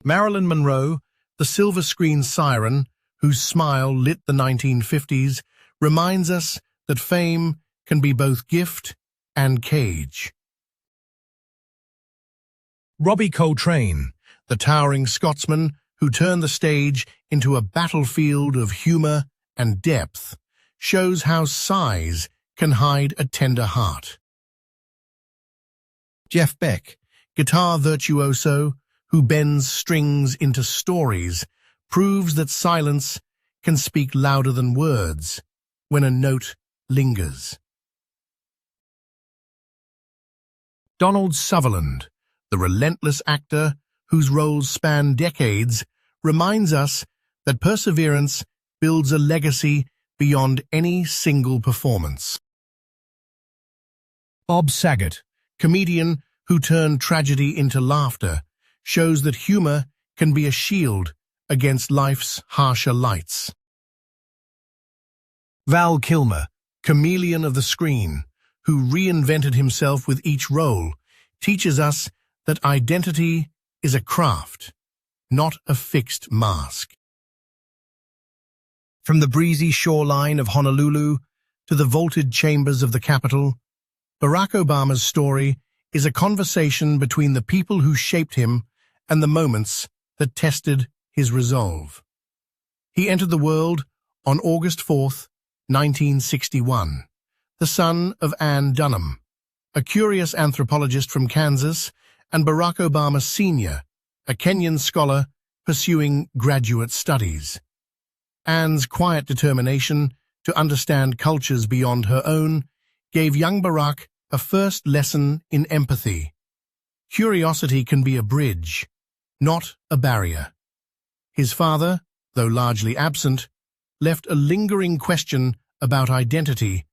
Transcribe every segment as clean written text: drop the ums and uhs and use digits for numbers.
Marilyn Monroe, the silver screen siren whose smile lit the 1950s, reminds us that fame can be both gift and cage. Robbie Coltrane, the towering Scotsman who turned the stage into a battlefield of humor and depth, shows how size can hide a tender heart. Jeff Beck, guitar virtuoso who bends strings into stories, proves that silence can speak louder than words when a note lingers. Donald Sutherland, the relentless actor whose roles span decades, reminds us that perseverance builds a legacy beyond any single performance. Bob Saget, comedian who turned tragedy into laughter, shows that humor can be a shield against life's harsher lights. Val Kilmer, chameleon of the screen, who reinvented himself with each role, teaches us that identity is a craft, not a fixed mask. From the breezy shoreline of Honolulu to the vaulted chambers of the Capitol, Barack Obama's story is a conversation between the people who shaped him and the moments that tested his resolve. He entered the world on August 4th, 1961, the son of Ann Dunham, a curious anthropologist from Kansas, and Barack Obama Sr., a Kenyan scholar pursuing graduate studies. Ann's quiet determination to understand cultures beyond her own gave young Barack a first lesson in empathy. Curiosity can be a bridge, not a barrier. His father, though largely absent, left a lingering question about identity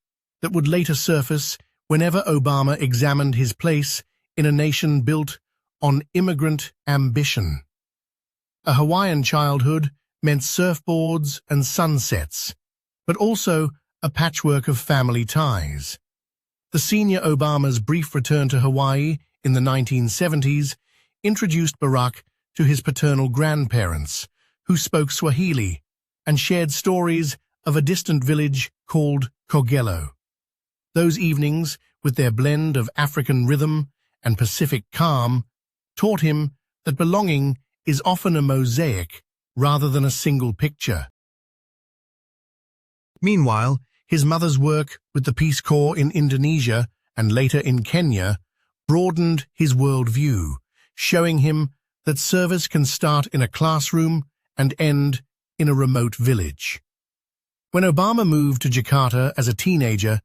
that would later surface whenever Obama examined his place in a nation built on immigrant ambition. A Hawaiian childhood meant surfboards and sunsets, but also a patchwork of family ties. The senior Obama's brief return to Hawaii in the 1970s introduced Barack to his paternal grandparents, who spoke Swahili and shared stories of a distant village called Kogelo. Those evenings, with their blend of African rhythm and Pacific calm, taught him that belonging is often a mosaic rather than a single picture. Meanwhile, his mother's work with the Peace Corps in Indonesia and later in Kenya broadened his worldview, showing him that service can start in a classroom and end in a remote village. When Obama moved to Jakarta as a teenager,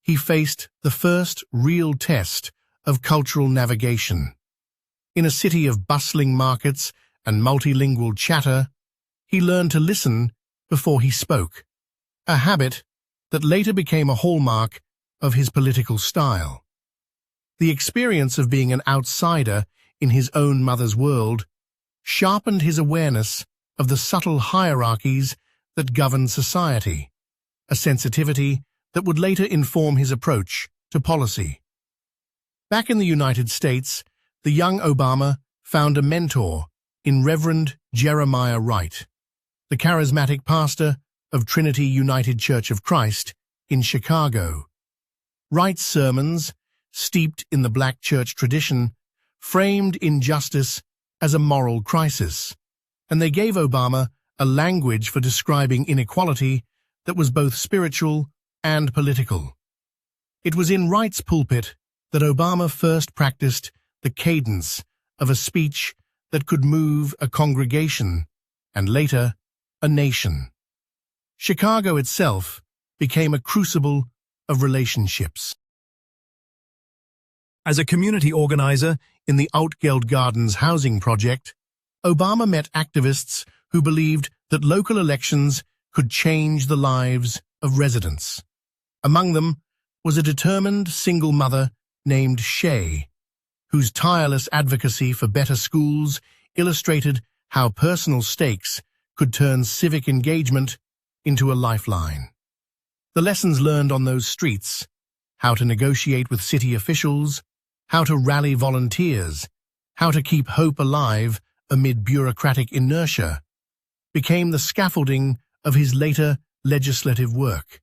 he faced the first real test of cultural navigation. In a city of bustling markets and multilingual chatter, he learned to listen before he spoke, a habit that later became a hallmark of his political style. The experience of being an outsider in his own mother's world sharpened his awareness of the subtle hierarchies that govern society, a sensitivity that would later inform his approach to policy. Back in the United States, the young Obama found a mentor in Reverend Jeremiah Wright, the charismatic pastor of Trinity United Church of Christ in Chicago. Wright's sermons, steeped in the black church tradition, framed injustice as a moral crisis, and they gave Obama a language for describing inequality that was both spiritual and political. It was in Wright's pulpit that Obama first practiced the cadence of a speech that could move a congregation and later a nation. Chicago itself became a crucible of relationships. As a community organizer in the Outgeld Gardens housing project, Obama met activists who believed that local elections could change the lives of residents. Among them was a determined single mother named Shay, whose tireless advocacy for better schools illustrated how personal stakes could turn civic engagement into a lifeline. The lessons learned on those streets, how to negotiate with city officials, how to rally volunteers, how to keep hope alive amid bureaucratic inertia, became the scaffolding of his later legislative work.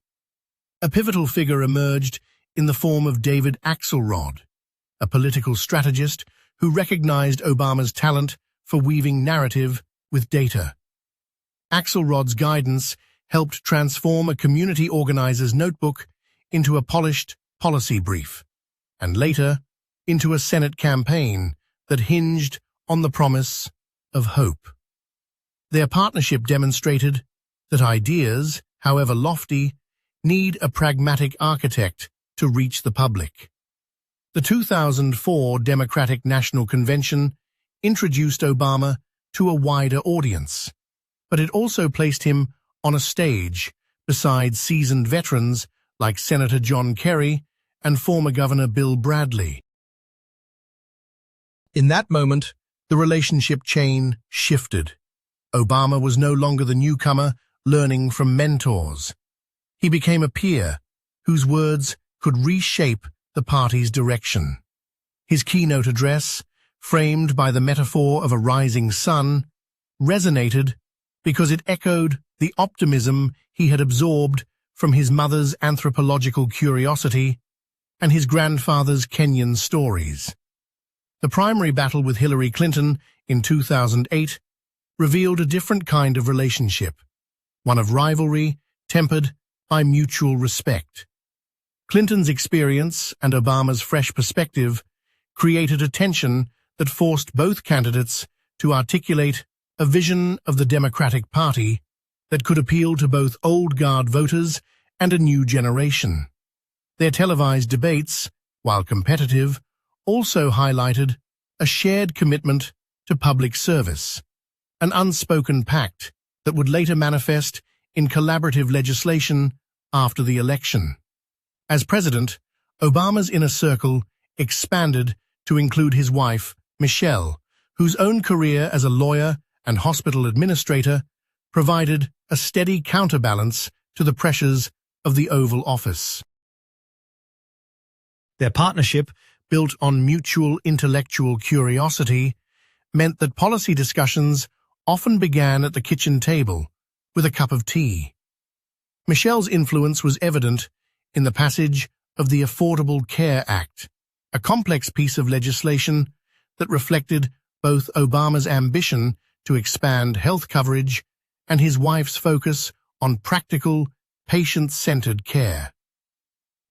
A pivotal figure emerged in the form of David Axelrod, a political strategist who recognized Obama's talent for weaving narrative with data. Axelrod's guidance helped transform a community organizer's notebook into a polished policy brief, and later into a Senate campaign that hinged on the promise of hope. Their partnership demonstrated that ideas, however lofty, need a pragmatic architect to reach the public. The 2004 Democratic National Convention introduced Obama to a wider audience, but it also placed him on a stage beside seasoned veterans like Senator John Kerry and former Governor Bill Bradley. In that moment, the relationship chain shifted. Obama was no longer the newcomer learning from mentors. He became a peer whose words could reshape the party's direction. His keynote address, framed by the metaphor of a rising sun, resonated because it echoed the optimism he had absorbed from his mother's anthropological curiosity and his grandfather's Kenyan stories. The primary battle with Hillary Clinton in 2008 revealed a different kind of relationship, one of rivalry tempered by mutual respect. Clinton's experience and Obama's fresh perspective created a tension that forced both candidates to articulate a vision of the Democratic Party that could appeal to both old guard voters and a new generation. Their televised debates, while competitive, also highlighted a shared commitment to public service, an unspoken pact that would later manifest in collaborative legislation after the election. As president, Obama's inner circle expanded to include his wife, Michelle, whose own career as a lawyer and hospital administrator provided a steady counterbalance to the pressures of the Oval Office. Their partnership, built on mutual intellectual curiosity, meant that policy discussions often began at the kitchen table with a cup of tea. Michelle's influence was evident in the passage of the Affordable Care Act, a complex piece of legislation that reflected both Obama's ambition to expand health coverage and his wife's focus on practical, patient-centered care.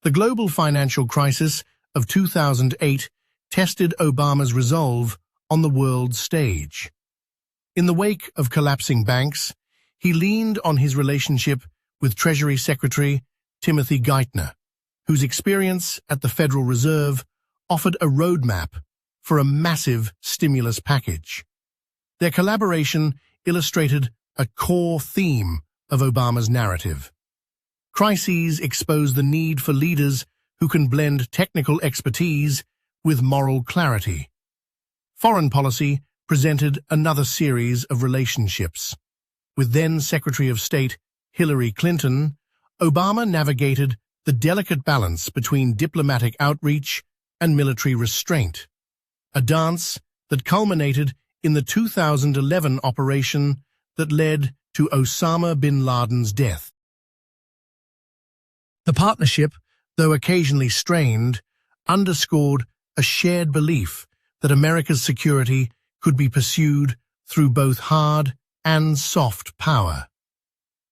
The global financial crisis of 2008 tested Obama's resolve on the world stage. In the wake of collapsing banks, he leaned on his relationship with Treasury Secretary Timothy Geithner, whose experience at the Federal Reserve offered a roadmap for a massive stimulus package. Their collaboration illustrated a core theme of Obama's narrative. Crises expose the need for leaders who can blend technical expertise with moral clarity. Foreign policy presented another series of relationships. With then Secretary of State Hillary Clinton, Obama navigated the delicate balance between diplomatic outreach and military restraint, a dance that culminated in the 2011 operation that led to Osama bin Laden's death. The partnership, though occasionally strained, underscored a shared belief that America's security could be pursued through both hard and soft power.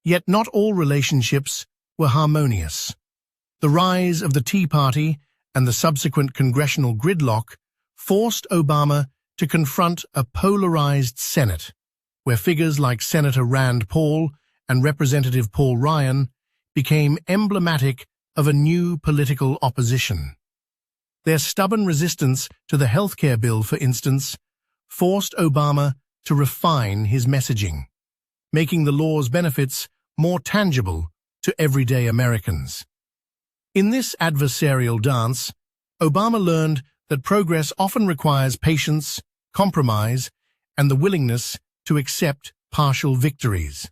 Yet not all relationships were harmonious. The rise of the Tea Party and the subsequent congressional gridlock forced Obama to confront a polarized Senate, where figures like Senator Rand Paul and Representative Paul Ryan became emblematic of a new political opposition. Their stubborn resistance to the healthcare bill, for instance, forced Obama to refine his messaging, making the law's benefits more tangible to everyday Americans. In this adversarial dance, Obama learned that progress often requires patience, compromise, and the willingness to accept partial victories.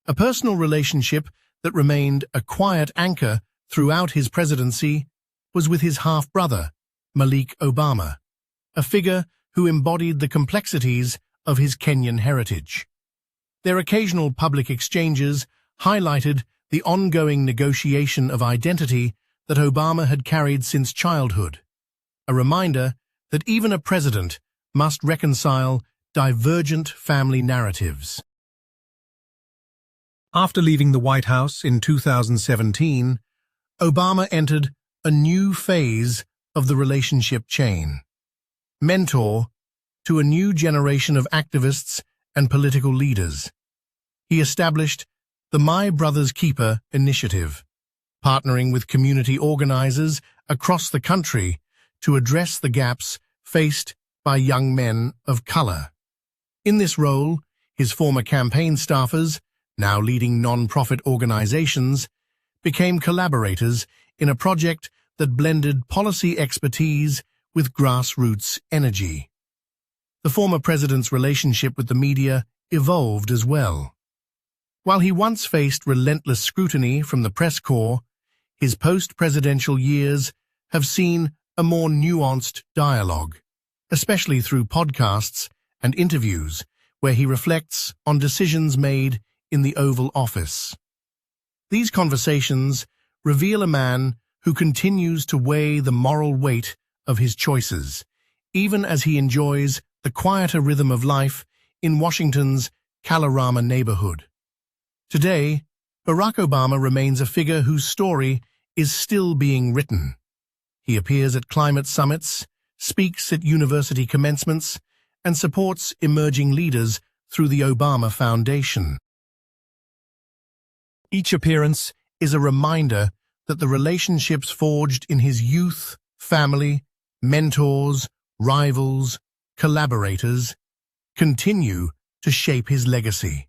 A personal relationship that remained a quiet anchor throughout his presidency was with his half-brother, Malik Obama, a figure who embodied the complexities of his Kenyan heritage. Their occasional public exchanges highlighted the ongoing negotiation of identity that Obama had carried since childhood, a reminder that even a president must reconcile divergent family narratives. After leaving the White House in 2017, Obama entered a new phase of the relationship chain. Mentor to a new generation of activists and political leaders, he established the My Brother's Keeper initiative, partnering with community organizers across the country to address the gaps faced by young men of color. In this role, his former campaign staffers, now leading non-profit organizations, became collaborators in a project that blended policy expertise with grassroots energy. The former president's relationship with the media evolved as well. While he once faced relentless scrutiny from the press corps, his post-presidential years have seen a more nuanced dialogue, especially through podcasts and interviews where he reflects on decisions made in the Oval Office. These conversations reveal a man who continues to weigh the moral weight of his choices, even as he enjoys the quieter rhythm of life in Washington's Kalorama neighborhood. Today, Barack Obama remains a figure whose story is still being written. He appears at climate summits, speaks at university commencements, and supports emerging leaders through the Obama Foundation. Each appearance is a reminder that the relationships forged in his youth, family, mentors, rivals, collaborators, continue to shape his legacy.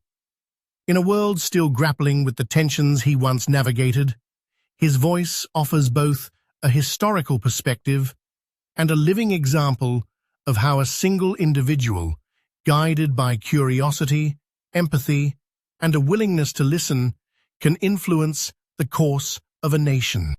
In a world still grappling with the tensions he once navigated, his voice offers both a historical perspective and a living example of how a single individual, guided by curiosity, empathy, and a willingness to listen, can influence the course of a nation.